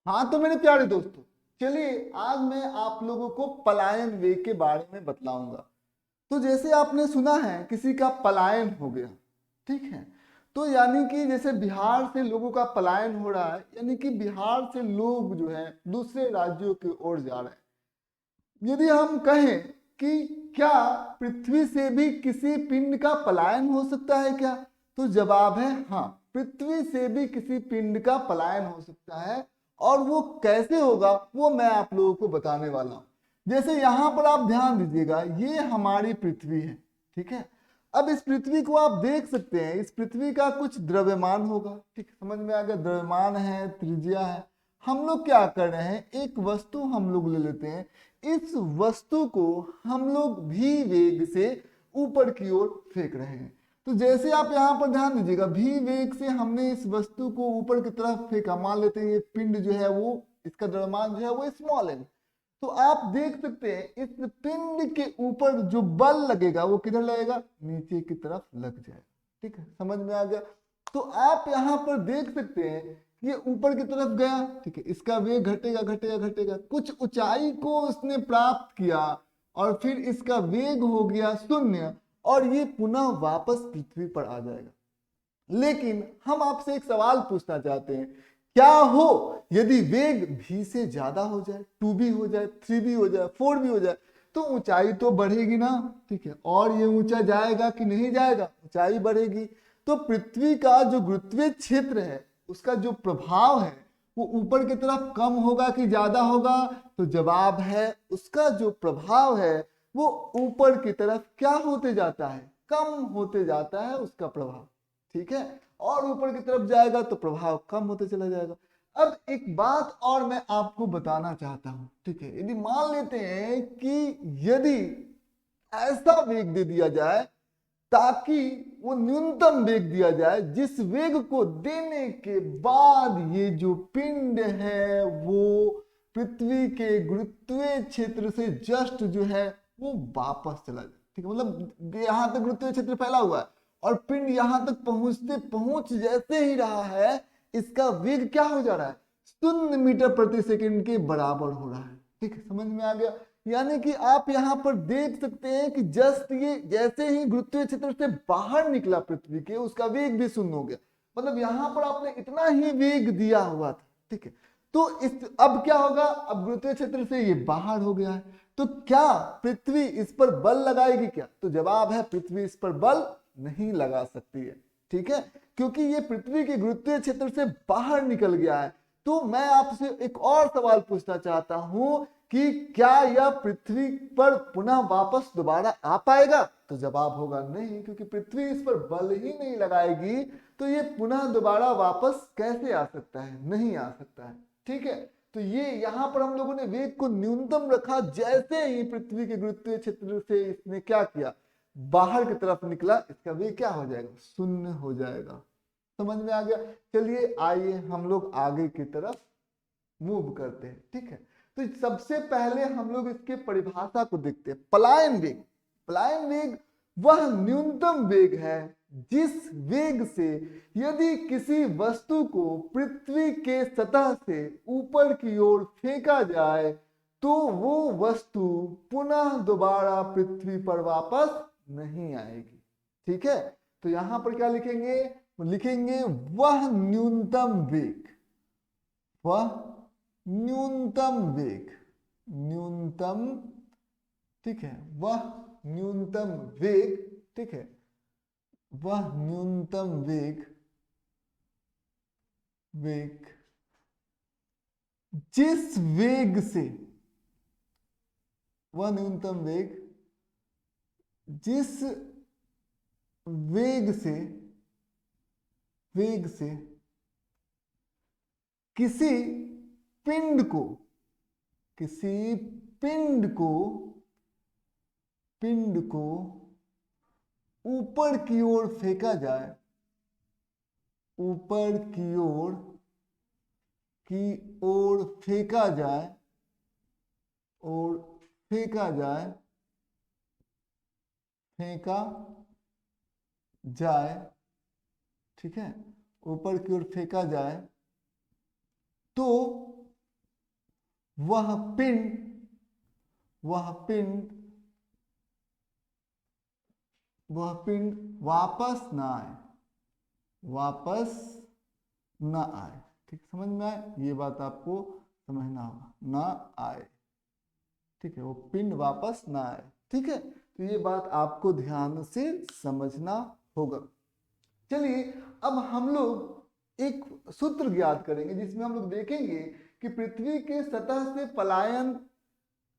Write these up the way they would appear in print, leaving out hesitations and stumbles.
हाँ तो मेरे प्यारे दोस्तों, चलिए आज मैं आप लोगों को पलायन वेग के बारे में बतलाऊंगा। तो जैसे आपने सुना है किसी का पलायन हो गया, ठीक है। तो यानी कि जैसे बिहार से लोगों का पलायन हो रहा है, यानी कि बिहार से लोग जो है दूसरे राज्यों की ओर जा रहे हैं। यदि हम कहें कि क्या पृथ्वी से भी किसी पिंड का पलायन हो सकता है क्या, तो जवाब है हाँ, पृथ्वी से भी किसी पिंड का पलायन हो सकता है। और वो कैसे होगा वो मैं आप लोगों को बताने वाला हूं। जैसे यहां पर आप ध्यान दीजिएगा, ये हमारी पृथ्वी है, ठीक है। अब इस पृथ्वी को आप देख सकते हैं, इस पृथ्वी का कुछ द्रव्यमान होगा, ठीक है, समझ में आ गया। द्रव्यमान है, त्रिज्या है। हम लोग क्या कर रहे हैं, एक वस्तु हम लोग ले लेते हैं, इस वस्तु को हम लोग भी वेग से ऊपर की ओर फेंक रहे हैं। तो जैसे आप यहाँ पर ध्यान दीजिएगा, भी वेग से हमने इस वस्तु को ऊपर की तरफ फेंका। मान लेते हैं ये पिंड जो है वो, इसका द्रव्यमान जो है वो स्मॉल है। तो आप देख सकते हैं इस पिंड के ऊपर जो बल लगेगा वो किधर लगेगा, नीचे की तरफ लग जाएगा। ठीक है, समझ में आ गया। तो आप यहाँ पर देख सकते हैं ये ऊपर की तरफ गया, ठीक है, इसका वेग घटेगा घटेगा घटेगा, कुछ ऊंचाई को उसने प्राप्त किया और फिर इसका वेग हो गया शून्य, और ये पुनः वापस पृथ्वी पर आ जाएगा। लेकिन हम आपसे एक सवाल पूछना चाहते हैं, क्या हो यदि वेग v से ज्यादा हो जाए, 2b हो जाए, 3b हो जाए, 4b हो जाए, तो ऊंचाई तो बढ़ेगी ना, ठीक है। और ये ऊंचा जाएगा कि नहीं जाएगा, ऊंचाई बढ़ेगी। तो पृथ्वी का जो गुरुत्वीय क्षेत्र है उसका जो प्रभाव है वो ऊपर की तरफ कम होगा कि ज्यादा होगा, तो जवाब है उसका जो प्रभाव है वो ऊपर की तरफ क्या होते जाता है, कम होते जाता है उसका प्रभाव, ठीक है। और ऊपर की तरफ जाएगा तो प्रभाव कम होते चला जाएगा। अब एक बात और मैं आपको बताना चाहता हूं, ठीक है। यदि मान लेते हैं कि यदि ऐसा वेग दे दिया जाए ताकि वो न्यूनतम वेग दिया जाए, जिस वेग को देने के बाद ये जो पिंड है वो पृथ्वी के गुरुत्वीय क्षेत्र से जस्ट जो है वो वापस चला जाए, ठीक है। मतलब यहां तक गुरुत्वीय क्षेत्र फैला हुआ है और पिंड यहां तक पहुंच जैसे ही रहा है, इसका वेग क्या हो जा रहा है, 0 मीटर प्रति सेकंड के बराबर हो रहा है, ठीक है, समझ में आ गया। यानी कि आप यहां पर देख सकते हैं कि जस्ट ये जैसे ही गुरुत्वीय क्षेत्र से बाहर निकला पृथ्वी के, उसका वेग भी 0 हो गया। मतलब यहां पर आपने इतना ही वेग दिया हुआ था, ठीक है। तो इस अब क्या होगा, अब गुरुत्वीय क्षेत्र से ये बाहर हो गया है, तो क्या पृथ्वी इस पर बल लगाएगी क्या, तो जवाब है पृथ्वी इस पर बल नहीं लगा सकती है, ठीक है, क्योंकि ये पृथ्वी के गुरुत्वीय क्षेत्र से बाहर निकल गया है। तो मैं आपसे एक और सवाल पूछना चाहता हूं कि क्या यह पृथ्वी पर पुनः वापस दोबारा आ पाएगा, तो जवाब होगा नहीं, क्योंकि पृथ्वी इस पर बल ही नहीं लगाएगी, तो ये पुनः दोबारा वापस कैसे आ सकता है, नहीं आ सकता है, ठीक है। तो ये यहां पर हम लोगों ने वेग को न्यूनतम रखा, जैसे ही पृथ्वी के गुरुत्वीय क्षेत्र से इसने क्या किया, बाहर की तरफ निकला, इसका वेग क्या हो जाएगा, 0 हो जाएगा। समझ में आ गया। चलिए आइए हम लोग आगे की तरफ मूव करते हैं, ठीक है। तो सबसे पहले हम लोग इसके परिभाषा को देखते हैं। पलायन वेग, पलायन वेग वह न्यूनतम वेग है जिस वेग से यदि किसी वस्तु को पृथ्वी के सतह से ऊपर की ओर फेंका जाए तो वो वस्तु पुनः दोबारा पृथ्वी पर वापस नहीं आएगी, ठीक है। तो यहां पर क्या लिखेंगे, लिखेंगे वह न्यूनतम वेग, वह न्यूनतम वेग, न्यूनतम, ठीक है, वह न्यूनतम वेग, ठीक है, वह न्यूनतम वेग, वेग जिस वेग से, वह न्यूनतम वेग जिस वेग से, वेग से किसी पिंड को, किसी पिंड को, पिंड को ऊपर की ओर फेंका जाए, ऊपर की ओर फेंका जाए, और फेंका जाए, फेंका जाए, ठीक है, ऊपर की ओर फेंका जाए, तो वह पिंड वह पिंड वह पिंड वापस ना आए, वापस ना आए। ठीक, समझ में आए? ये बात आपको समझना होगा, ना आए। ठीक है, वो पिंड वापस ना आए। ठीक है, तो ये बात आपको ध्यान से समझना होगा। चलिए अब हम लोग एक सूत्र ज्ञात करेंगे जिसमें हम लोग देखेंगे कि पृथ्वी के सतह से पलायन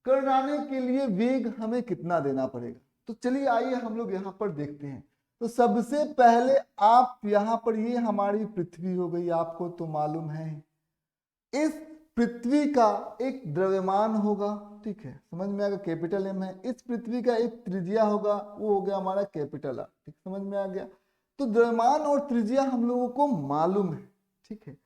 कराने के लिए वेग हमें कितना देना पड़ेगा। तो चलिए आइए हम लोग यहाँ पर देखते हैं। तो सबसे पहले आप यहाँ पर, ये हमारी पृथ्वी हो गई, आपको तो मालूम है। इस पृथ्वी का एक द्रव्यमान होगा, ठीक है, समझ में आएगा, कैपिटल एम है। इस पृथ्वी का एक त्रिज्या होगा, वो हो गया हमारा कैपिटल आर। ठीक, समझ में आ गया। तो द्रव्यमान और त्रिज्या हम लोगों को मालूम है। ठीक है,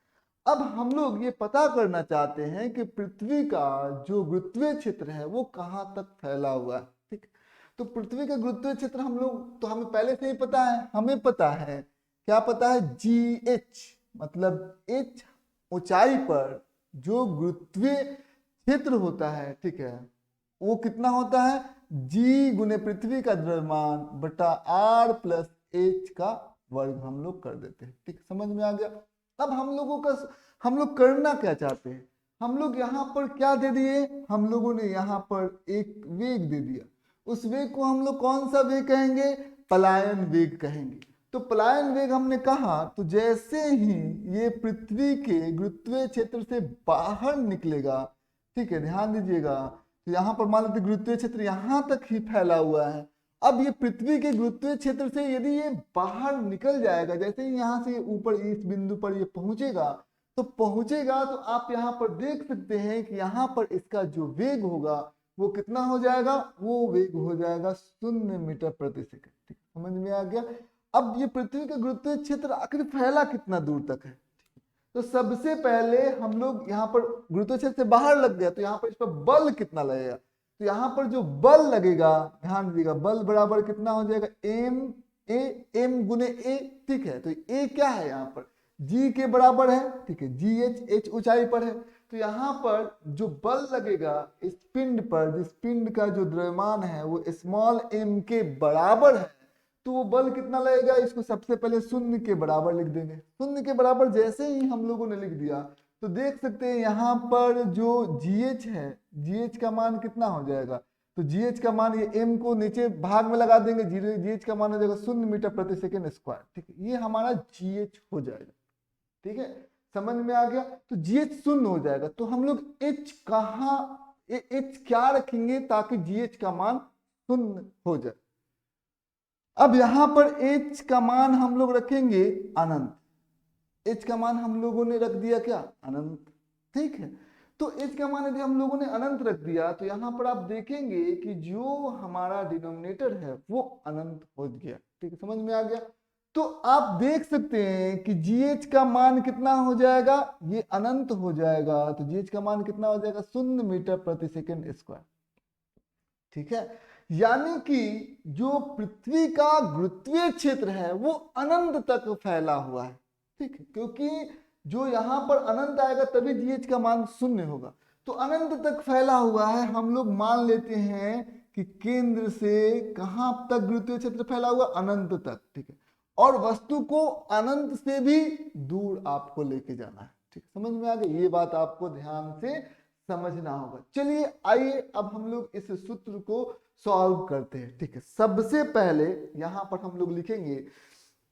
अब हम लोग ये पता करना चाहते हैं कि पृथ्वी का जो गुरुत्वीय क्षेत्र है वो कहाँ तक फैला हुआ है। ठीक, तो पृथ्वी का गुरुत्वीय क्षेत्र हम लोग, तो हमें पहले से ही पता है, हमें पता है, क्या पता है, GH, मतलब H ऊंचाई पर जो गुरुत्वीय क्षेत्र होता है, ठीक है, वो कितना होता है, G गुने पृथ्वी का द्रव्यमान बटा R प्लस H का वर्ग हम लोग कर देते हैं। ठीक, समझ में आ गया। अब हम लोग करना क्या चाहते हैं, हम लोग यहाँ पर क्या दे दिए, हम लोगों ने यहाँ पर एक वेग दे दिया। उस वेग को हम लोग कौन सा वेग कहेंगे, पलायन वेग कहेंगे। तो पलायन वेग हमने कहा, तो जैसे ही ये पृथ्वी के गुरुत्वीय क्षेत्र से बाहर निकलेगा, ठीक है, ध्यान दीजिएगा, तो यहाँ पर मान लेते गुरुत्वीय क्षेत्र यहाँ तक ही फैला हुआ है। अब ये पृथ्वी के गुरुत्वीय क्षेत्र से यदि ये बाहर निकल जाएगा, जैसे ही यहाँ से ऊपर इस बिंदु पर ये पहुंचेगा, तो आप यहाँ पर देख सकते हैं कि यहाँ पर इसका जो वेग होगा वो कितना हो जाएगा, वो वेग हो जाएगा 0 मीटर प्रति सेकंड। ठीक, समझ में आ गया। अब ये पृथ्वी का गुरुत्वीय क्षेत्र आखिर फैला कितना दूर तक है, तो सबसे पहले हम लोग यहाँ पर गुरुत्वीय क्षेत्र से बाहर लग गया, तो यहाँ पर इस पर बल कितना लगेगा, तो यहाँ पर जो बल लगेगा, ध्यान दीजिएगा, बल बराबर कितना हो जाएगा, एम गुने ए। ठीक है, तो ए क्या है, यहाँ पर जी के बराबर है। ठीक है, GH ऊंचाई पर है, तो यहाँ पर जो बल लगेगा इस पिंड पर, जिस पिंड का जो द्रव्यमान है वो स्मॉल m के बराबर है, तो वो बल कितना लगेगा, इसको सबसे पहले 0 के बराबर लिख देंगे। 0 के बराबर जैसे ही हम लोगों ने लिख दिया, तो देख सकते हैं यहाँ पर जो GH है, GH का मान कितना हो जाएगा, तो GH का मान, ये m को नीचे भाग में लगा देंगे, GH का मान हो जाएगा 0 मीटर प्रति सेकेंड स्क्वायर। ठीक है, ये हमारा GH हो जाएगा। ठीक है, समझ में आ गया। तो GH 0 हो जाएगा, तो हम लोग H H क्या रखेंगे ताकि GH का मान 0 हो जाए। अब यहां पर H का मान हम लोग रखेंगे अनंत। H का मान हम लोगों ने रख दिया क्या, अनंत। ठीक है, तो H का मान यदि हम लोगों ने अनंत रख दिया, तो यहां पर आप देखेंगे कि जो हमारा डिनोमिनेटर है वो अनंत हो गया। ठीक है, समझ में आ गया। तो आप देख सकते हैं कि GH का मान कितना हो जाएगा, ये अनंत हो जाएगा, तो GH का मान कितना हो जाएगा, 0 मीटर प्रति सेकेंड स्क्वायर। ठीक है, यानी कि जो पृथ्वी का गुरुत्वीय क्षेत्र है वो अनंत तक फैला हुआ है। ठीक है, क्योंकि जो यहाँ पर अनंत आएगा तभी GH का मान 0 होगा, तो अनंत तक फैला हुआ है। हम लोग मान लेते हैं कि केंद्र से कहाँ तक गुरुत्वीय क्षेत्र फैला हुआ, अनंत तक। ठीक है, और वस्तु को अनंत से भी दूर आपको लेके जाना है। ठीक, समझ में आ गया, ये बात आपको ध्यान से समझना होगा। चलिए आइए अब हम लोग इस सूत्र को सॉल्व करते हैं। ठीक है, सबसे पहले यहां पर हम लोग लिखेंगे,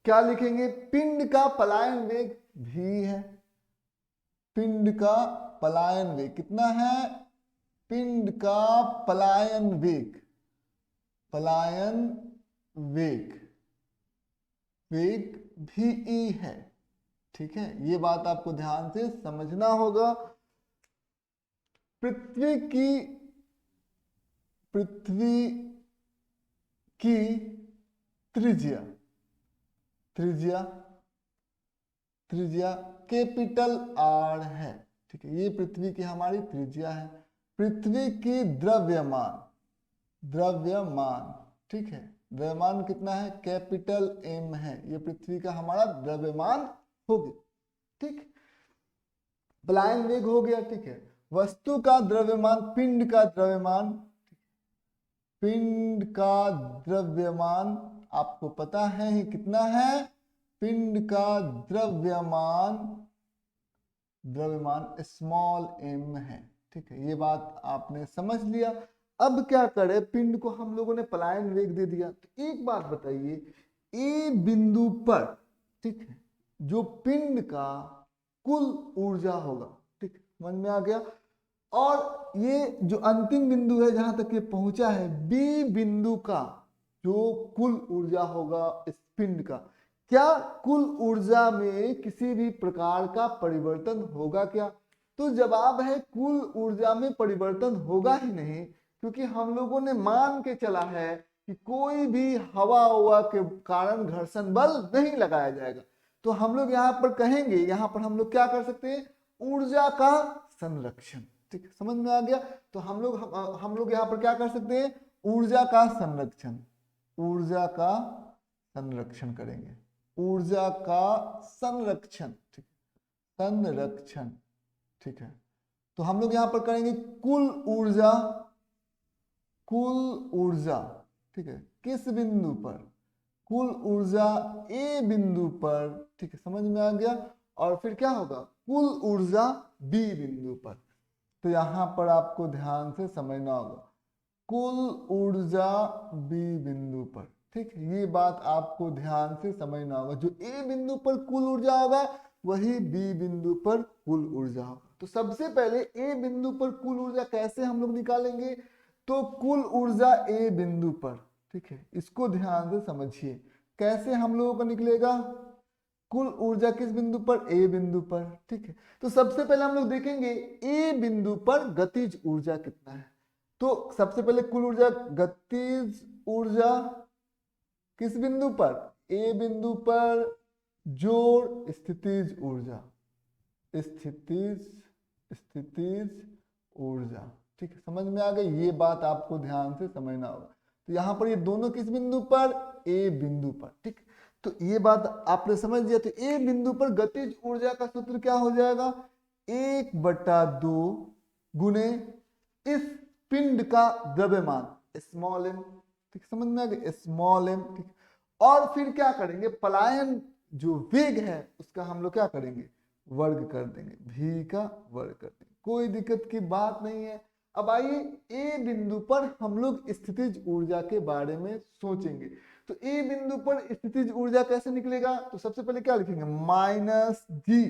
क्या लिखेंगे, पिंड का पलायन वेग v है। पिंड का पलायन वेग कितना है, पिंड का पलायन वेग, पलायन वेग, वेग ve है। ठीक है, ये बात आपको ध्यान से समझना होगा। पृथ्वी की त्रिज्या, त्रिज्या कैपिटल R है। ठीक है, ये पृथ्वी की हमारी त्रिज्या है। पृथ्वी की द्रव्यमान, ठीक है, द्रव्यमान कितना है, कैपिटल M है, ये पृथ्वी का हमारा द्रव्यमान हो गया। ठीक, पलायन वेग हो गया। ठीक है, वस्तु का द्रव्यमान, पिंड का द्रव्यमान, पिंड का द्रव्यमान आपको पता है ही कितना है, पिंड का द्रव्यमान, द्रव्यमान स्मॉल m है। ठीक है, ये बात आपने समझ लिया। अब क्या करें, पिंड को हम लोगों ने पलायन वेग दे दिया, तो एक बात बताइए, ए बिंदु पर, ठीक है, जो पिंड का कुल ऊर्जा होगा, ठीक, समझ में आ गया। और ये जो अंतिम बिंदु है जहां तक ये पहुंचा है, बी बिंदु का जो कुल ऊर्जा होगा इस पिंड का, क्या कुल ऊर्जा में किसी भी प्रकार का परिवर्तन होगा क्या? तो जवाब है कुल ऊर्जा में परिवर्तन होगा ही नहीं, क्योंकि हम लोगों ने मान के चला है कि कोई भी हवा के कारण घर्षण बल नहीं लगाया जाएगा। तो हम लोग यहाँ पर कहेंगे, यहाँ पर हम लोग क्या कर सकते हैं, ऊर्जा का संरक्षण। ठीक है, समझ में आ गया। तो हम लोग यहाँ पर क्या कर सकते हैं, ऊर्जा का संरक्षण, ऊर्जा का संरक्षण करेंगे, ऊर्जा का संरक्षण, ठीक, संरक्षण। ठीक है, तो हम लोग यहाँ पर करेंगे कुल ऊर्जा, कुल ऊर्जा, ठीक है, किस बिंदु पर, कुल ऊर्जा ए बिंदु पर, ठीक है, समझ में आ गया। और फिर क्या होगा, कुल ऊर्जा बी बिंदु पर। तो यहां पर आपको ध्यान से समझना होगा, कुल ऊर्जा बी बिंदु पर, ठीक, ये बात आपको ध्यान से समझना होगा। जो ए बिंदु पर कुल ऊर्जा होगा वही बी बिंदु पर कुल ऊर्जा होगा। तो सबसे पहले ए बिंदु पर कुल ऊर्जा कैसे हम लोग निकालेंगे, तो कुल ऊर्जा ए बिंदु पर, ठीक है, इसको ध्यान से समझिए, कैसे हम लोगों का निकलेगा, कुल ऊर्जा किस बिंदु पर, ए बिंदु पर। ठीक है, तो सबसे पहले हम लोग देखेंगे ए बिंदु पर गतिज ऊर्जा कितना है। तो सबसे पहले कुल ऊर्जा, गतिज ऊर्जा किस बिंदु पर, ए बिंदु पर, जोड़ स्थितिज ऊर्जा, स्थितिज ऊर्जा। ठीक है, समझ में आ गई, ये बात आपको ध्यान से समझना होगा। तो यहाँ पर ये दोनों किस बिंदु पर, ए बिंदु पर। ठीक, तो ये बात आपने समझ लिया। तो ए बिंदु पर गतिज ऊर्जा का सूत्र क्या हो जाएगा, 1/2 गुने इस पिंड का द्रव्यमान स्मॉल m। ठीक, समझ में आ गया, स्मॉल m। ठीक, और फिर क्या करेंगे, पलायन जो वेग है उसका हम लोग क्या करेंगे, वर्ग कर देंगे, v का वर्ग कर देंगे, कोई दिक्कत की बात नहीं है। अब आइए ए बिंदु पर हम लोग स्थितिज ऊर्जा के बारे में सोचेंगे। तो ए बिंदु पर स्थितिज ऊर्जा कैसे निकलेगा, तो सबसे पहले क्या लिखेंगे, -g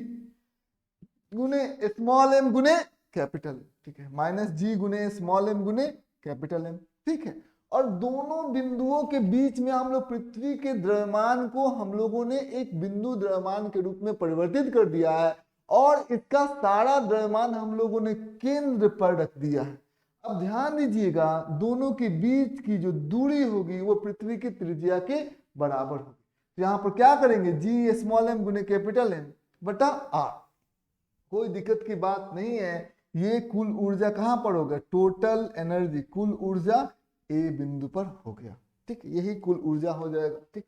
गुने स्मॉल m गुने कैपिटल। ठीक है, -g गुने स्मॉल m गुने कैपिटल M। ठीक है, और दोनों बिंदुओं के बीच में हम लोग पृथ्वी के द्रव्यमान को हम लोगों ने एक बिंदु द्रव्यमान के रूप में परिवर्तित कर दिया है, और इसका सारा द्रव्यमान हम लोगों ने केंद्र पर रख दिया है। अब ध्यान दीजिएगा, दोनों के बीच की जो दूरी होगी वो पृथ्वी की त्रिज्या के बराबर होगी। तो यहाँ पर क्या करेंगे, जी स्मॉल m गुने कैपिटल M बटा r। कोई दिक्कत की बात नहीं है। ये कुल ऊर्जा कहाँ पर होगा, टोटल एनर्जी, कुल ऊर्जा ए बिंदु पर हो गया। ठीक, यही कुल ऊर्जा हो जाएगा। ठीक,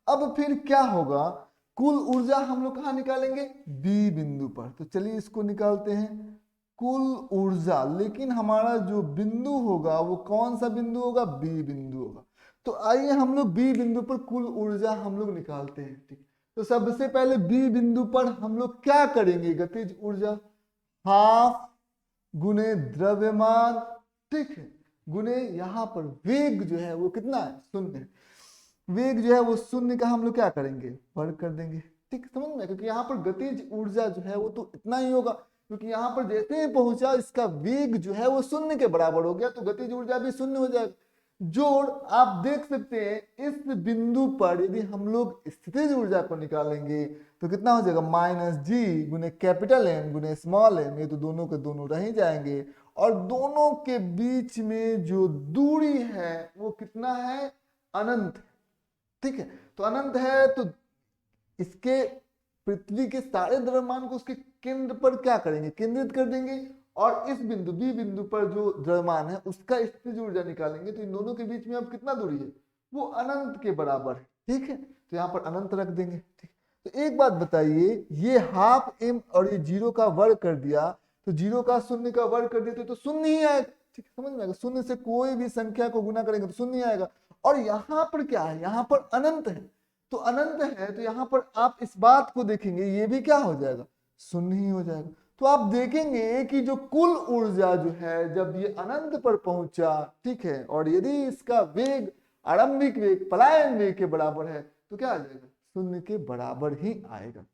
अब फिर क्या होगा, कुल ऊर्जा हम लोग कहाँ निकालेंगे, बी बिंदु पर। तो चलिए इसको निकालते हैं, कुल ऊर्जा, लेकिन हमारा जो बिंदु होगा वो कौन सा बिंदु होगा, बी बिंदु होगा। तो आइए हम लोग बी बिंदु पर कुल ऊर्जा हम लोग निकालते हैं। ठीक, तो सबसे पहले बी बिंदु पर हम लोग क्या करेंगे, गतिज ऊर्जा हाफ गुने द्रव्यमान, ठीक है, गुने यहाँ पर वेग जो है वो कितना है, 0। वेग जो है वो 0 का हम लोग क्या करेंगे, वर्ग कर देंगे। ठीक, समझ में, क्योंकि यहाँ पर गतिज ऊर्जा जो है वो तो इतना ही होगा, क्योंकि यहाँ पर जैसे ही पहुंचा इसका वेग जो है वो 0 के बराबर हो गया, तो गतिज ऊर्जा भी 0 हो जाएगा। जोड़ आप देख सकते हैं इस बिंदु पर यदि हम लोग स्थितिज ऊर्जा को निकालेंगे तो कितना हो जाएगा, -g गुने कैपिटल M गुने स्मॉल m। ये तो दोनों के दोनों रह ही जाएंगे, और दोनों के बीच में जो दूरी है वो कितना है, अनंत। ठीक है, तो अनंत है, तो इसके पृथ्वी के सारे द्रव्यमान को उसके केंद्र पर क्या करेंगे, केंद्रित कर देंगे, और इस बिंदु बी बिंदु पर जो द्रव्यमान है उसका स्थितिज ऊर्जा निकालेंगे। तो इन दोनों के बीच में अब कितना दूरी है, वो अनंत के बराबर है। ठीक है, तो यहाँ पर अनंत रख देंगे। ठीक, तो एक बात बताइए, ये हाफ m और ये 0 का वर्ग कर दिया, तो 0 का 0 का वर्ग कर देते तो 0 ही आएगा। ठीक है, समझ में आएगा। 0 से कोई भी संख्या को गुना करेंगे तो 0 ही आएगा। और यहाँ पर क्या है, यहाँ पर अनंत है, तो अनंत है तो यहाँ पर आप इस बात को देखेंगे, ये भी क्या हो जाएगा, 0 ही हो जाएगा। तो आप देखेंगे कि जो कुल ऊर्जा जो है जब ये अनंत पर पहुंचा, ठीक है, और यदि इसका वेग आरंभिक वेग पलायन वेग के बराबर है तो क्या आ जाएगा, 0 के बराबर ही आएगा।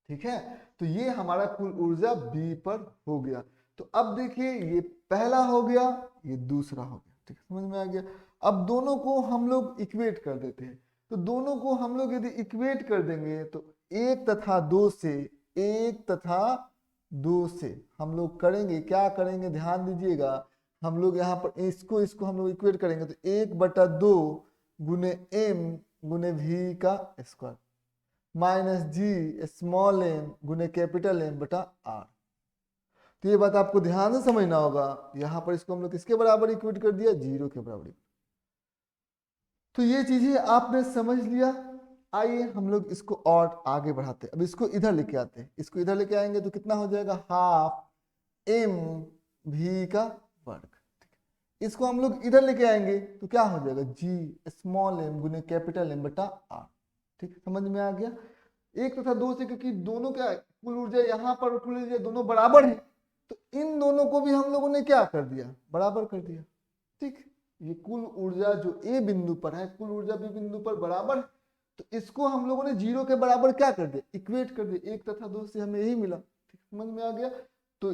ठीक है, तो ये हमारा कुल ऊर्जा B पर हो गया। तो अब देखिए ये पहला हो गया, ये दूसरा हो गया। ठीक है, समझ में आ गया। अब दोनों को हम लोग इक्वेट कर देते हैं। तो दोनों को हम लोग यदि इक्वेट कर देंगे तो 1 तथा 2 से, 1 तथा 2 से हम लोग करेंगे, क्या करेंगे ध्यान दीजिएगा। हम लोग यहाँ पर इसको हम लोग इक्वेट करेंगे तो 1/2 गुने m गुने v का स्क्वायर माइनस जी स्मॉल m गुने कैपिटल M बटा r। तो ये बात आपको ध्यान से समझना होगा। यहाँ पर इसको हम लोग किसके बराबर इक्वेट कर दिया, 0 के बराबर। तो ये चीजें आपने समझ लिया। आइए हम लोग इसको और आगे बढ़ाते हैं। अब इसको इधर लेके आते हैं। इसको इधर लेके आएंगे तो कितना हो जाएगा, हाफ m v का वर्ग। इसको हम लोग इधर लेके आएंगे तो क्या हो जाएगा, जी स्मॉल m गुने कैपिटल M बटा r। ठीक, समझ में आ गया। 1 तथा 2 से, क्योंकि दोनों क्या कुल ऊर्जा यहाँ पर कुल ऊर्जा दोनों बराबर है, तो इन दोनों को भी हम लोगों ने क्या कर दिया, बराबर कर दिया। ठीक, ये कुल ऊर्जा जो A बिंदु पर है, कुल ऊर्जा B बिंदु पर बराबर है, तो इसको हम लोगों ने 0 के बराबर क्या कर दिया, इक्वेट कर दिया। 1 तथा 2 से हमें यही मिला। ठीक, समझ में आ गया। तो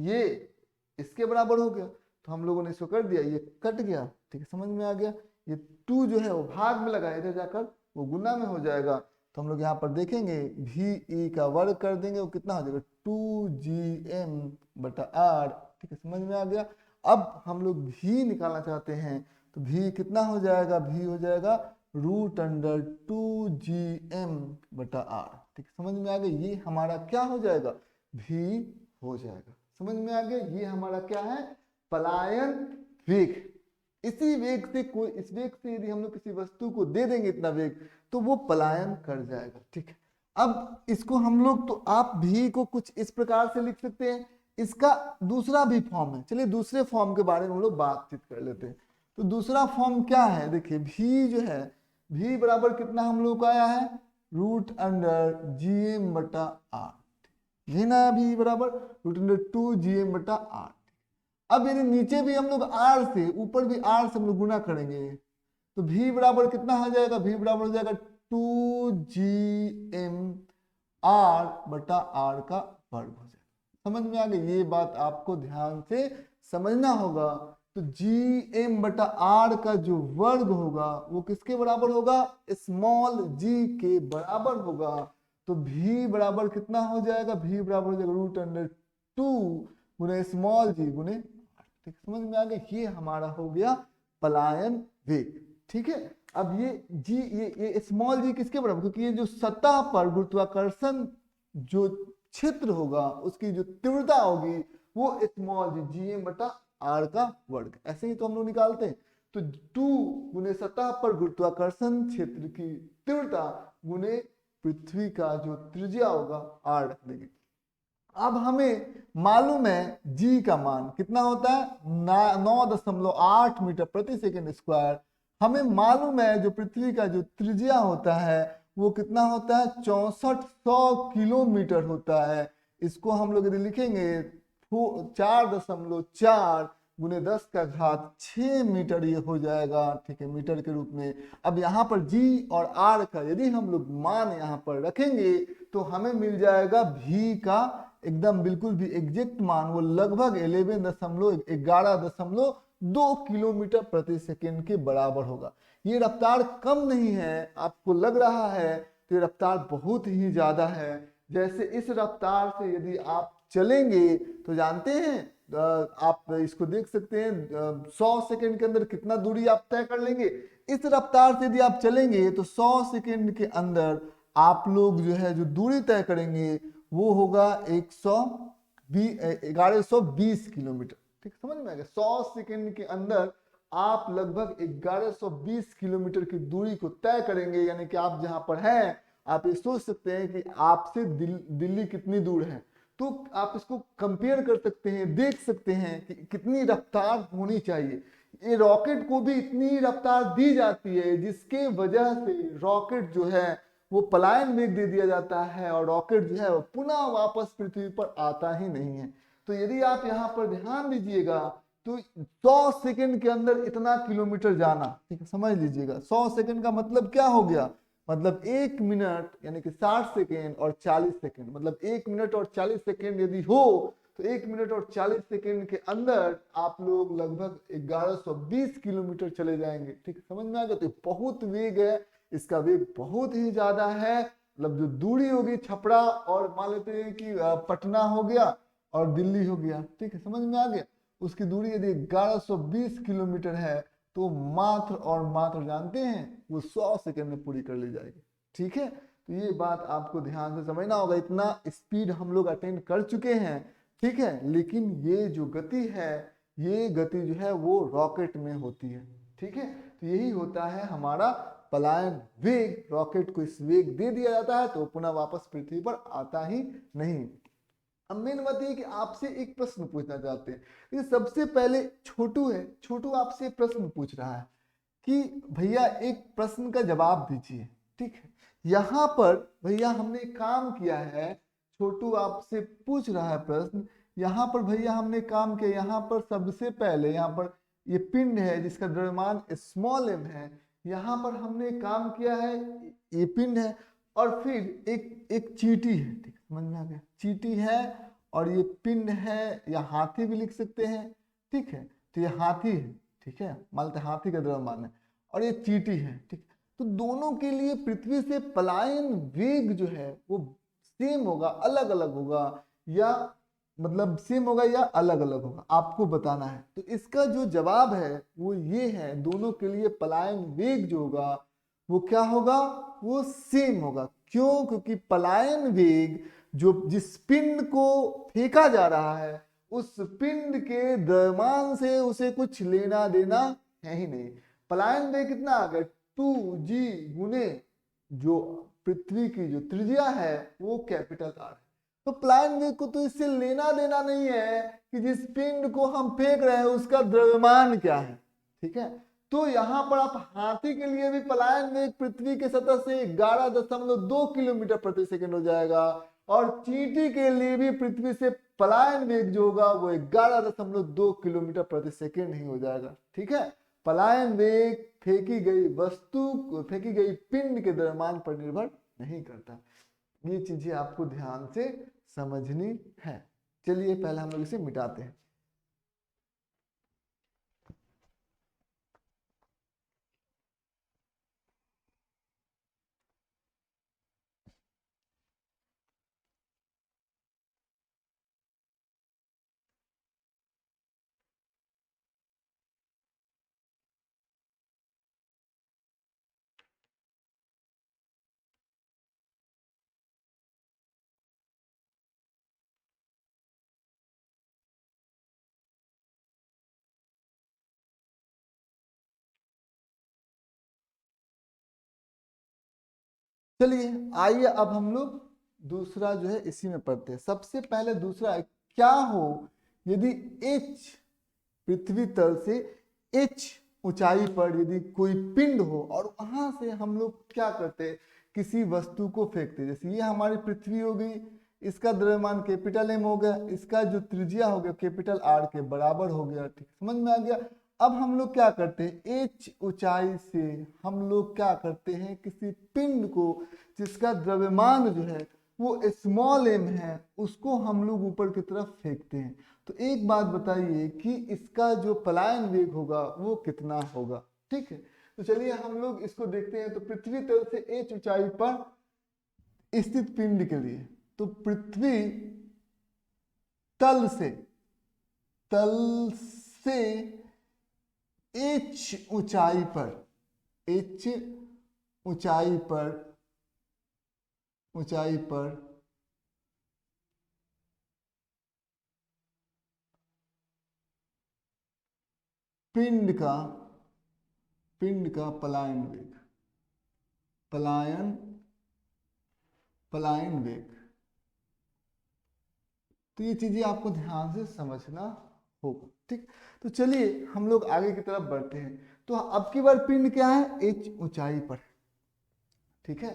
ये इसके बराबर हो गया, तो हम लोगों ने इसको कर दिया, ये कट गया। ठीक है, समझ में आ गया। ये 2 जो है वो भाग में लगा, इधर जाकर वो गुना में हो जाएगा। तो हम लोग यहाँ पर देखेंगे VE का वर्ग कर देंगे, वो कितना हो जाएगा 2GM बटा R। ठीक है, समझ में आ गया। अब हम लोग V निकालना चाहते हैं तो V कितना हो जाएगा, V हो जाएगा √2GM बटा R। ठीक है, समझ में आ गया। ये हमारा क्या हो जाएगा, V हो जाएगा। समझ में आ गया। ये हमारा क्या है, पलायन वेग। इसी वेग से कोई, इस वेग से यदि हम लोग किसी वस्तु को दे देंगे इतना वेग तो वो पलायन कर जाएगा। ठीक है, अब इसको हम लोग, तो आप भी को कुछ इस प्रकार से लिख सकते हैं। इसका दूसरा भी फॉर्म है, चलिए दूसरे फॉर्म के बारे में हम लोग बातचीत कर लेते हैं। तो दूसरा फॉर्म क्या है, देखिए भी जो है, भी बराबर कितना हम लोग का आया है, √GM बटा R। ये ना भी बराबर √2GM बटा R। अब यदि नीचे भी हम लोग R से, ऊपर भी R से हम लोग गुना करेंगे तो V बराबर कितना हो जाएगा, V बराबर हो जाएगा 2GM R बटा R का वर्ग हो जाएगा। समझ में आ गया। ये बात आपको ध्यान से समझना होगा। तो GM बटा R का जो वर्ग होगा वो किसके बराबर होगा, स्मॉल g के बराबर होगा। तो V बराबर कितना हो जाएगा, V बराबर हो जाएगा √2 गुने स्मॉल g गुने R। ठीक, समझ में आ गया। ये हमारा हो गया पलायन वेग। ठीक है, अब ये g, ये स्मॉल g किसके बराबर, क्योंकि ये जो सतह पर गुरुत्वाकर्षण जो क्षेत्र होगा उसकी जो तीव्रता होगी वो स्मॉल g, GM बटा R का वर्ग। ऐसे ही तो हम लोग निकालते हैं। तो 2 गुने सतह पर गुरुत्वाकर्षण क्षेत्र की तीव्रता गुने पृथ्वी का जो त्रिज्या होगा R रख देंगे। अब हमें मालूम है g का मान कितना होता है, 9.8 मीटर प्रति सेकंड स्क्वायर। हमें मालूम है जो पृथ्वी का जो त्रिज्या होता है वो कितना होता है, 6400 किलोमीटर होता है। इसको हम लोग यदि लिखेंगे 4.4 गुने 10 का घात 6 मीटर ये हो जाएगा। ठीक है, मीटर के रूप में। अब यहाँ पर g और r का यदि हम लोग मान यहाँ पर रखेंगे तो हमें मिल जाएगा v का एकदम बिल्कुल भी एग्जैक्ट मान, वो लगभग 11.2 किलोमीटर प्रति सेकेंड के बराबर होगा। ये रफ्तार कम नहीं है, आपको लग रहा है तो ये रफ्तार बहुत ही ज्यादा है। जैसे इस रफ्तार से यदि आप चलेंगे तो जानते हैं, आप इसको देख सकते हैं 100 सेकंड के अंदर कितना दूरी आप तय कर लेंगे। इस रफ्तार से यदि आप चलेंगे तो 100 सेकंड के अंदर आप लोग जो है जो दूरी तय करेंगे वो होगा 1120 किलोमीटर। ठीक, समझ में आ गया। 100 सेकंड के अंदर आप लगभग 1120 किलोमीटर की दूरी को तय करेंगे। यानी कि आप जहां पर हैं आप ये सोच सकते हैं कि आपसे दिल्ली कितनी दूर है। तो आप इसको कंपेयर कर सकते हैं, देख सकते हैं कि कितनी रफ्तार होनी चाहिए। ये रॉकेट को भी इतनी रफ्तार दी जाती है जिसके वजह से रॉकेट जो है वो पलायन वेग दे दिया जाता है और रॉकेट जो है वो पुनः वापस पृथ्वी पर आता ही नहीं है। तो यदि आप यहाँ पर ध्यान दीजिएगा तो 100 सेकंड के अंदर इतना किलोमीटर जाना, ठीक है, समझ लीजिएगा 100 सेकंड का मतलब क्या हो गया, मतलब 1 मिनट यानी कि 60 सेकेंड और 40 सेकेंड, मतलब 1 मिनट और 40 सेकेंड यदि हो तो 1 मिनट और 40 सेकेंड के अंदर आप लोग लगभग 1120 किलोमीटर चले जाएंगे। ठीक है, समझ में आ गया। तो बहुत वेग है, इसका वेग बहुत ही ज्यादा है। मतलब जो दूरी होगी छपरा और मान लेते हैं कि पटना हो गया और दिल्ली हो गया, ठीक है, समझ में आ गया। उसकी दूरी यदि 1120 किलोमीटर है तो मात्र और मात्र जानते हैं वो 100 सेकेंड में पूरी कर ली जाएगी। ठीक है, तो ये बात आपको ध्यान से समझना होगा। इतना स्पीड हम लोग अटेंड कर चुके हैं, ठीक है, लेकिन ये जो गति है, ये गति जो है वो रॉकेट में होती है। ठीक है, तो यही होता है हमारा पलायन वेग। रॉकेट को इस वेग दे दिया जाता है तो पुनः वापस पृथ्वी पर आता ही नहीं। अब मेन बात ये कि आपसे एक प्रश्न पूछना चाहते हैं। ये सबसे पहले छोटू है, छोटू आपसे प्रश्न पूछ रहा है कि भैया एक प्रश्न का जवाब दीजिए। ठीक है, यहाँ पर भैया हमने काम किया है, छोटू आपसे पूछ रहा है प्रश्न। यहाँ पर भैया हमने काम किया, यहाँ पर सबसे पहले यहाँ पर ये पिंड है जिसका द्रव्यमान स्मॉल m है, यहाँ पर हमने काम किया है, ये पिंड है और फिर एक एक चींटी है। ठीक है, समझ में आ गया, चींटी है और ये पिंड है या हाथी भी लिख सकते हैं। ठीक है, तो ये हाथी है, ठीक है, मान लेते हाथी का द्रव्यमान है और ये चींटी है। ठीक, तो दोनों के लिए पृथ्वी से पलायन वेग जो है वो सेम होगा, अलग अलग होगा, या मतलब सेम होगा या अलग अलग होगा, आपको बताना है। तो इसका जो जवाब है वो ये है, दोनों के लिए पलायन वेग जो होगा वो क्या होगा, वो सेम होगा। क्यों? क्योंकि पलायन वेग जो जिस पिंड को फेंका जा रहा है उस पिंड के द्रव्यमान से उसे कुछ लेना देना है ही नहीं। पलायन वेग कितना आ गया, 2g गुने जो पृथ्वी की जो त्रिज्या है वो कैपिटल R है। तो पलायन वेग को तो इससे लेना देना नहीं है कि जिस पिंड को हम फेंक रहे हैं उसका द्रव्यमान क्या है। ठीक है, तो यहाँ पर आप हाथी के लिए भी पलायन वेग पृथ्वी के सतह से 11.2 किलोमीटर प्रति सेकंड हो जाएगा और चींटी के लिए भी पृथ्वी से पलायन वेग जो होगा वो 11.2 किलोमीटर प्रति सेकंड ही हो जाएगा। ठीक है, पलायन वेग फेंकी गई वस्तु, फेंकी गई पिंड के द्रव्यमान पर निर्भर नहीं करता। ये चीजें आपको ध्यान से समझनी है। चलिए पहले हम लोग इसे मिटाते हैं। चलिए आइए अब हम लोग दूसरा जो है इसी में पढ़ते हैं। सबसे पहले दूसरा है, क्या हो यदि h पृथ्वी तल से h ऊंचाई पर यदि कोई पिंड हो और वहां से हम लोग क्या करते, किसी वस्तु को फेंकते। जैसे ये हमारी पृथ्वी हो गई, इसका द्रव्यमान कैपिटल M हो गया, इसका जो त्रिज्या हो गया कैपिटल R के बराबर हो गया। ठीक, समझ में आ गया। अब हम लोग क्या करते हैं, h ऊंचाई से हम लोग क्या करते हैं, किसी पिंड को जिसका द्रव्यमान जो है वो स्मॉल m है उसको हम लोग ऊपर की तरफ फेंकते हैं। तो एक बात बताइए कि इसका जो पलायन वेग होगा वो कितना होगा। ठीक है, तो चलिए हम लोग इसको देखते हैं। तो पृथ्वी तल से h ऊंचाई पर स्थित पिंड के लिए, तो पृथ्वी तल से h ऊंचाई पर, h ऊंचाई पर पिंड का पलायन वेग, पलायन वेग तो ये चीजें आपको ध्यान से समझना होगा। ठीक, तो चलिए हम लोग आगे की तरफ बढ़ते हैं। तो अब की बार पिंड क्या है, h ऊंचाई पर है। ठीक है,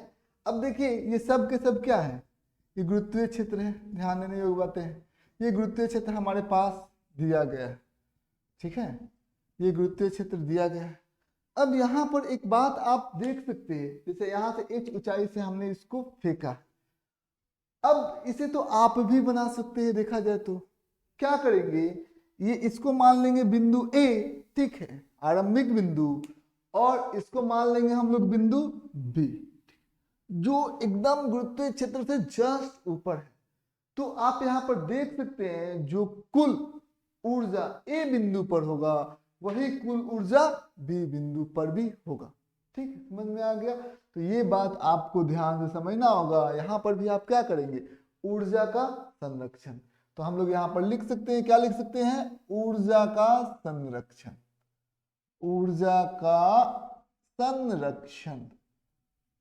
अब देखिए ये सब के सब क्या है, ये गुरुत्वीय क्षेत्र है, ध्यान देने योग्य बातें हैं। ये गुरुत्वीय क्षेत्र हमारे पास दिया गया है। ठीक है, ये गुरुत्वीय क्षेत्र दिया गया है। अब यहाँ पर एक बात आप देख सकते हैं, जैसे यहाँ से h ऊंचाई से हमने इसको फेंका, अब इसे तो आप भी बना सकते हैं। देखा जाए तो क्या करेंगे, ये इसको मान लेंगे बिंदु A, ठीक है, आरंभिक बिंदु, और इसको मान लेंगे हम लोग बिंदु B, जो एकदम गुरुत्वीय क्षेत्र से जस्ट ऊपर है। तो आप यहाँ पर देख सकते हैं जो कुल ऊर्जा A बिंदु पर होगा वही कुल ऊर्जा B बिंदु पर भी होगा। ठीक है, समझ में आ गया। तो ये बात आपको ध्यान से समझना होगा। यहाँ पर भी आप क्या करेंगे, ऊर्जा का संरक्षण। तो हम लोग यहाँ पर लिख सकते हैं, क्या लिख सकते हैं, ऊर्जा का संरक्षण, ऊर्जा का संरक्षण,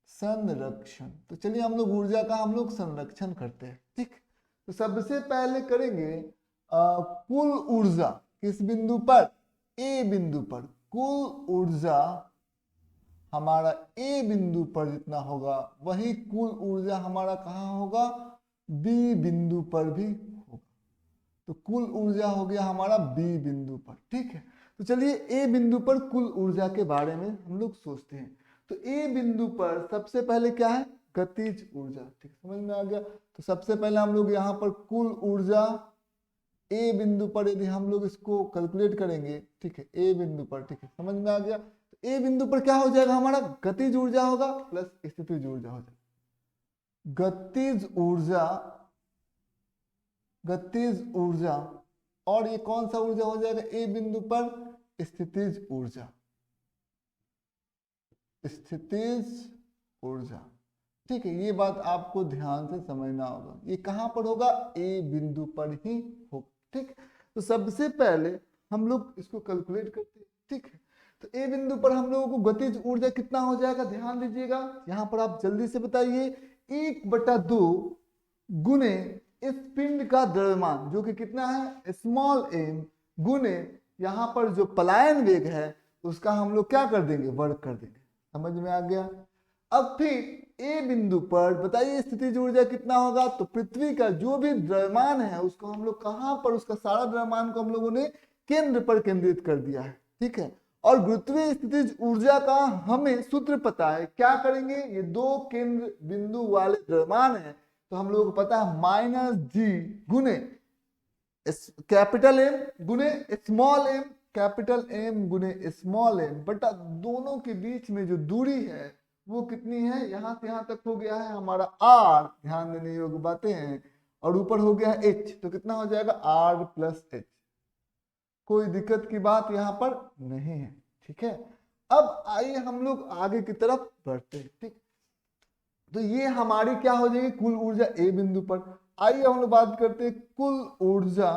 संरक्षण। तो चलिए हम लोग ऊर्जा का हम लोग संरक्षण करते हैं। ठीक, तो सबसे पहले करेंगे कुल ऊर्जा किस बिंदु पर, ए बिंदु पर। कुल ऊर्जा हमारा ए बिंदु पर जितना होगा वही कुल ऊर्जा हमारा कहाँ होगा, बी बिंदु पर भी होगा। तो कुल ऊर्जा हो गया हमारा बी बिंदु पर। ठीक है, तो चलिए ए बिंदु पर कुल ऊर्जा के बारे में हम लोग सोचते हैं। तो ए बिंदु पर सबसे पहले क्या है, गतिज ऊर्जा। ठीक, समझ में आ गया। तो सबसे पहले हम लोग यहाँ पर कुल ऊर्जा ए बिंदु पर यदि हम लोग इसको कैलकुलेट करेंगे, ठीक है, ए बिंदु पर, ठीक है, समझ में आ गया। तो ए बिंदु पर क्या हो जाएगा, हमारा गतिज ऊर्जा होगा प्लस स्थितिज ऊर्जा हो जाएगा। गतिज ऊर्जा, गतिज ऊर्जा, और ये कौन सा ऊर्जा हो जाएगा ए बिंदु पर, स्थितिज ऊर्जा, स्थितिज ऊर्जा। ठीक है, ये बात आपको ध्यान से समझना होगा। ये कहां पर होगा, ए बिंदु पर ही होगा। ठीक, तो सबसे पहले हम लोग इसको कैलकुलेट करते हैं। ठीक है, तो ए बिंदु पर हम लोगों को गतिज ऊर्जा कितना हो जाएगा, ध्यान दीजिएगा। यहां पर आप जल्दी से बताइए, 1/2 गुने इस पिंड का द्रव्यमान जो कि कितना है, स्मॉल m, गुने यहाँ पर जो पलायन वेग है उसका हम लोग क्या कर देंगे, वर्ग कर देंगे। समझ में आ गया। अब फिर ए बिंदु पर बताइए स्थितिज ऊर्जा कितना होगा। तो पृथ्वी का जो भी द्रव्यमान है उसको हम लोग कहां पर, उसका सारा द्रव्यमान को हम लोगों ने केंद्र पर केंद्रित कर दिया है। ठीक है, और गुरुत्वीय स्थितिज ऊर्जा का हमें सूत्र पता है। क्या करेंगे, ये दो केंद्र बिंदु वाले द्रव्यमान है तो हम लोगों को पता है माइनस जी गुने कैपिटल एम गुने स्मॉल एम, कैपिटल एम गुने स्मॉल एम, बटा दोनों के बीच में जो दूरी है वो कितनी है, यहां से यहां तक हो गया है हमारा आर, ध्यान देने योग्य बातें हैं, और ऊपर हो गया है एच, तो कितना हो जाएगा आर प्लस एच। कोई दिक्कत की बात यहाँ पर नहीं है। ठीक है, अब आइए हम लोग आगे की तरफ बढ़ते हैं। ठीक, तो ये हमारी क्या हो जाएगी, कुल ऊर्जा ए बिंदु पर। आइए हम लोग बात करते हैं कुल ऊर्जा,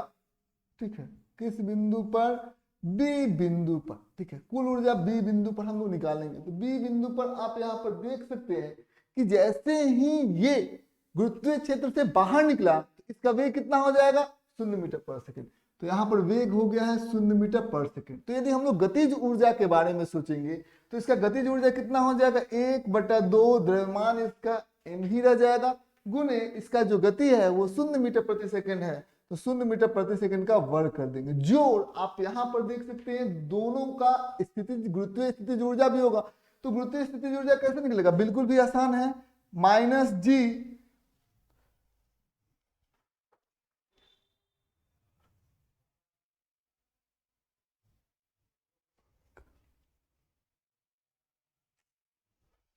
ठीक है, किस बिंदु पर, बी बिंदु पर। ठीक है, कुल ऊर्जा बी बिंदु पर हम लोग निकालेंगे। तो बी बिंदु पर आप यहाँ पर देख सकते हैं कि जैसे ही ये गुरुत्वीय क्षेत्र से बाहर निकला तो इसका वेग कितना हो जाएगा, 0 मीटर पर सेकेंड। तो यहाँ पर वेग हो गया है 0 मीटर पर सेकेंड। तो यदि हम लोग गतिज ऊर्जा के बारे में सोचेंगे तो इसका गतिज ऊर्जा कितना हो जाएगा, 1/2 द्रव्यमान इसका m ही रह जाएगा, गुने इसका जो गति है वो 0 मीटर प्रति सेकेंड है, तो 0 मीटर प्रति सेकंड का वर्ग कर देंगे। जोड़ आप यहां पर देख सकते हैं दोनों का स्थिति गुरुत्वीय स्थितिज ऊर्जा भी होगा। तो गुरुत्वीय स्थितिज ऊर्जा कैसे निकलेगा, बिल्कुल भी आसान है, माइनस जी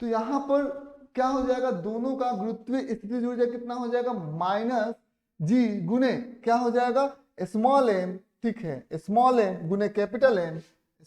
तो यहां पर क्या हो जाएगा, दोनों का गुरुत्वीय स्थितिज ऊर्जा कितना हो जाएगा, माइनस जी गुने क्या हो जाएगा स्मॉल एम। ठीक है, स्मॉल एम गुने कैपिटल एम,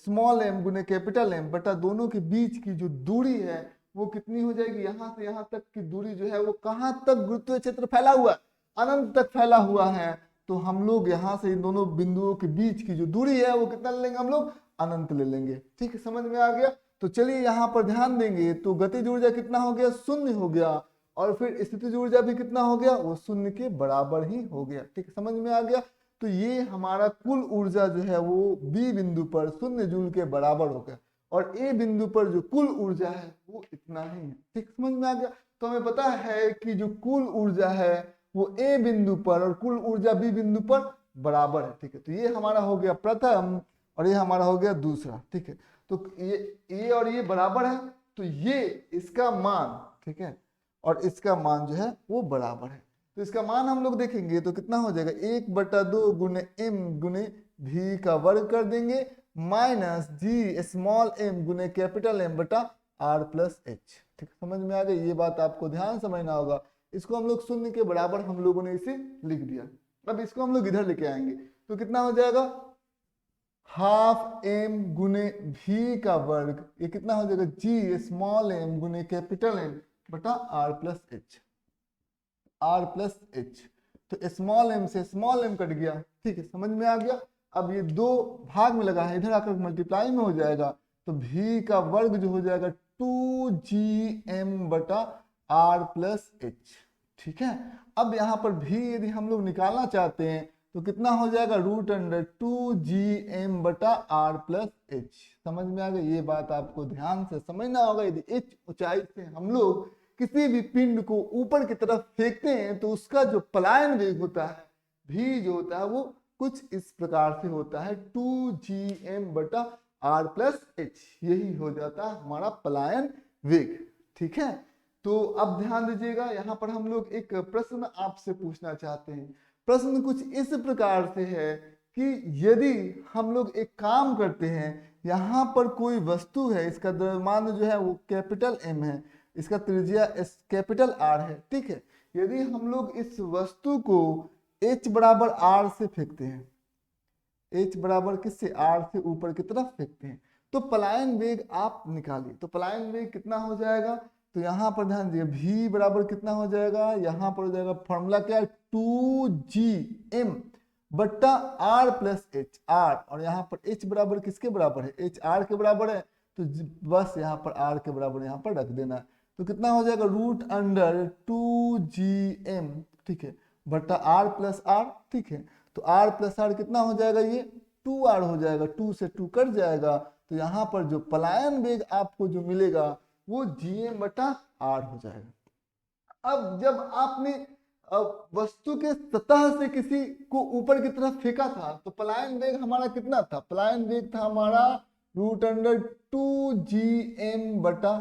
स्मॉल एम गुने कैपिटल एम, बटा दोनों के बीच की जो दूरी है वो कितनी हो जाएगी, यहां से यहां तक की दूरी जो है वो कहां तक गुरुत्वीय क्षेत्र फैला हुआ है, अनंत तक फैला हुआ है। तो हम लोग यहाँ से इन दोनों बिंदुओं के बीच की जो दूरी है वो कितना ले लेंगे, हम लोग अनंत ले लेंगे। ठीक है, समझ में आ गया। तो चलिए यहाँ पर ध्यान देंगे तो गतिज ऊर्जा कितना हो गया, 0 हो गया, और फिर स्थितिज ऊर्जा भी कितना हो गया, वो शून्य के बराबर ही हो गया। ठीक है, समझ में आ गया। तो ये हमारा कुल ऊर्जा जो है वो बी बिंदु पर 0 जूल के बराबर हो गया, और ए बिंदु पर जो कुल ऊर्जा है वो इतना ही है। ठीक, समझ में आ गया। तो हमें पता है कि जो कुल ऊर्जा है वो ए बिंदु पर और कुल ऊर्जा बी बिंदु पर बराबर है। ठीक है, तो ये हमारा हो गया प्रथम और ये हमारा हो गया दूसरा। ठीक है, तो ये और ये बराबर है, तो ये इसका मान, ठीक है, और इसका मान जो है वो बराबर है। तो इसका मान हम लोग देखेंगे तो कितना हो जाएगा, 1/2 गुने m गुने v का वर्ग कर देंगे माइनस g स्मॉल m गुने कैपिटल M बटा r प्लस h। ठीक, समझ में आ गई। ये बात आपको ध्यान समझना होगा। इसको हम लोग शून्य के बराबर हम लोगों ने इसे लिख दिया। अब इसको हम लोग इधर लेके आएंगे तो कितना हो जाएगा, हाफ m गुने v का वर्ग, ये कितना हो जाएगा, g स्मॉल m गुने कैपिटल M बटा r प्लस h। तो स्मॉल m से स्मॉल m कट गया। ठीक है, समझ में आ गया। अब ये दो भाग में लगा है, इधर आकर मल्टीप्लाई में हो जाएगा, तो v का वर्ग जो हो जाएगा 2gm बटा r प्लस h। ठीक है, अब यहाँ पर v यदि हम लोग निकालना चाहते हैं तो कितना हो जाएगा, √2gm बटा r प्लस h। समझ में आ गया। ये बात आपको ध्यान से समझना होगा। यदि h ऊंचाई से हम लोग किसी भी पिंड को ऊपर की तरफ फेंकते हैं तो उसका जो पलायन वेग होता है v जो होता है वो कुछ इस प्रकार से होता है, 2gm बटा r प्लस h। यही हो जाता है हमारा पलायन वेग। ठीक है, तो अब ध्यान दीजिएगा, यहाँ पर हम लोग एक प्रश्न आपसे पूछना चाहते हैं। प्रश्न कुछ इस प्रकार से है कि यदि हम लोग एक काम करते हैं, यहाँ पर कोई वस्तु है, इसका द्रव्यमान जो है वो कैपिटल M है, इसका त्रिज्या कैपिटल R है। ठीक है, यदि हम लोग इस वस्तु को h बराबर R से फेंकते हैं, h बराबर किससे, R से ऊपर की तरफ फेंकते हैं, तो पलायन वेग आप निकालिए। तो पलायन वेग कितना हो जाएगा, तो यहाँ पर ध्यान दीजिए, v बराबर कितना हो जाएगा, यहाँ पर हो जाएगा फॉर्मूला क्या है, 2gm बट्टा r प्लस h, r, और यहाँ पर h बराबर किसके बराबर है, h r के बराबर है, तो बस यहाँ पर r के बराबर यहाँ पर रख देना। तो कितना हो जाएगा, √2gm, ठीक है, बट्टा r प्लस r। ठीक है, तो r प्लस r कितना हो जाएगा, ये 2r हो जाएगा, 2 से 2 कट जाएगा। तो यहाँ पर जो पलायन वेग आपको जो मिलेगा वो gm बटा r हो जाएगा। अब जब आपने वस्तु के सतह से किसी को ऊपर की तरफ फेंका था तो पलायन वेग हमारा कितना था, पलायन वेग था हमारा √2gm बटा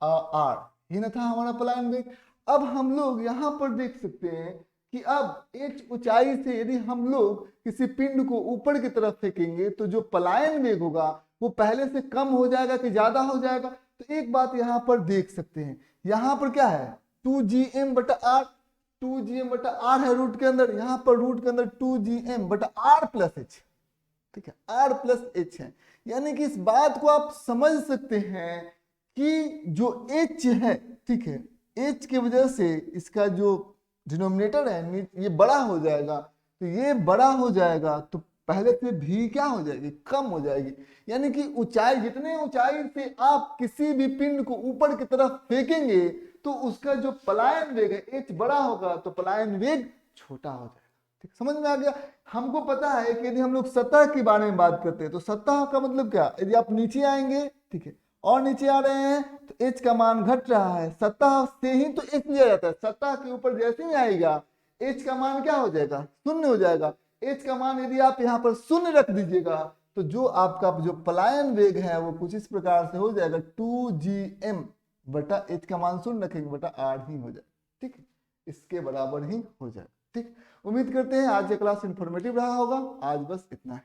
r, ये ना था हमारा पलायन वेग। अब हम लोग यहाँ पर देख सकते हैं कि अब h ऊंचाई से यदि हम लोग किसी पिंड को ऊपर की तरफ फेंकेंगे तो जो पलायन वेग होगा वो पहले से कम हो जाएगा कि ज्यादा हो जाएगा। तो एक बात यहाँ पर देख सकते हैं, यहाँ पर क्या है, 2gm बटा r, 2gm बटा r है रूट के अंदर, यहाँ पर रूट के अंदर 2gm बटा r प्लस h। ठीक है, r प्लस h है, यानी कि इस बात को आप समझ सकते हैं कि जो h है, ठीक है, h की वजह से इसका जो डिनोमिनेटर है ये बड़ा हो जाएगा। तो ये बड़ा हो जाएगा तो पहले से भी क्या हो जाएगी, कम हो जाएगी। यानी कि ऊंचाई, जितने ऊंचाई से आप किसी भी पिंड को ऊपर की तरफ फेंकेंगे तो उसका जो पलायन वेग है h बड़ा होगा तो पलायन वेग छोटा हो जाएगा। ठीक, समझ में आ गया। हमको पता है कि यदि हम लोग सतह के बारे में बात करते हैं तो सतह का मतलब क्या, यदि आप नीचे आएंगे, ठीक है, और नीचे आ रहे हैं तो h का मान घट रहा है, सतह से ही तो h लिया जाता है, सतह के ऊपर जैसे ही आएगा h का मान क्या हो जाएगा, शून्य हो जाएगा। h का मान यदि आप यहाँ पर शून्य रख दीजिएगा तो जो आपका जो पलायन वेग है वो कुछ इस प्रकार से हो जाएगा, 2gm बटा h का मान शून्य रखेंगे बटा r ही हो जाएगा। ठीक है, इसके बराबर ही हो जाएगा। ठीक, उम्मीद करते हैं आज का क्लास इंफॉर्मेटिव रहा होगा। आज बस इतना है।